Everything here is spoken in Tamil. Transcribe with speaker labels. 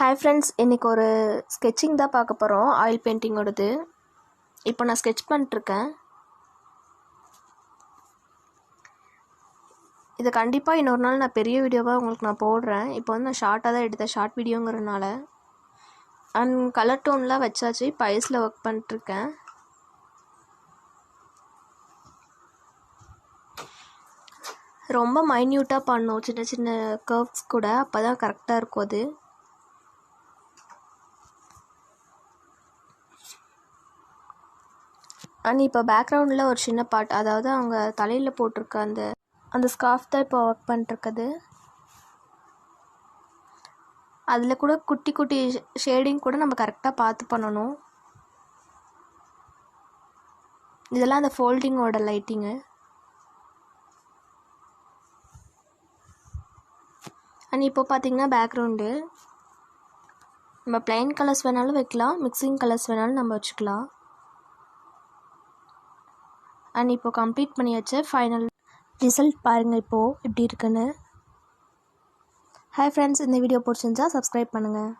Speaker 1: ஹாய் ஃப்ரெண்ட்ஸ், இன்றைக்கி ஒரு ஸ்கெட்சிங் தான் பார்க்க போகிறோம். ஆயில் பெயிண்டிங்கோடது. இப்போ நான் ஸ்கெட்ச் பண்ணிட்டுருக்கேன். இதை கண்டிப்பாக இன்னொரு நாள் நான் பெரிய வீடியோவாக உங்களுக்கு நான் போடுறேன். இப்போ வந்து நான் ஷார்ட்டாக தான் எடுத்தேன், ஷார்ட் வீடியோங்கிறதுனால. அண்ட் கலர் டோன்லாம் வச்சாச்சு. இப்போ ஐஸில் ஒர்க் பண்ணிட்டுருக்கேன். ரொம்ப மைன்யூட்டாக பண்ணணும், சின்ன சின்ன கர்வ்ஸ் கூட. அப்போ தான் கரெக்டாக இருக்கும் அது. அண்ட் இப்போ பேக்ரவுண்டில் ஒரு சின்ன பார்ட், அதாவது அவங்க தலையில் போட்டிருக்க அந்த ஸ்கார்ஃப் தான் இப்போ ஒர்க் பண்ணிட்டுருக்குது. அதில் கூட குட்டி குட்டி ஷேடிங் கூட நம்ம கரெக்டாக பார்த்து பண்ணணும். இதெல்லாம் அந்த ஃபோல்டிங்கோட லைட்டிங்கு. அண்ட் இப்போ பார்த்தீங்கன்னா பேக்ரவுண்டு நம்ம பிளைன் கலர்ஸ் வேணாலும் வைக்கலாம், மிக்சிங் கலர்ஸ் வேணாலும் நம்ம வச்சுக்கலாம். அண்ட் இப்போ கம்ப்ளீட் பண்ணியாச்சு. ஃபைனல் ரிசல்ட் பாருங்கள் இப்போது எப்படி இருக்குன்னு. ஹாய் ஃப்ரெண்ட்ஸ், இந்த வீடியோ பிடிச்சிருந்தா சப்ஸ்கிரைப் பண்ணுங்கள்.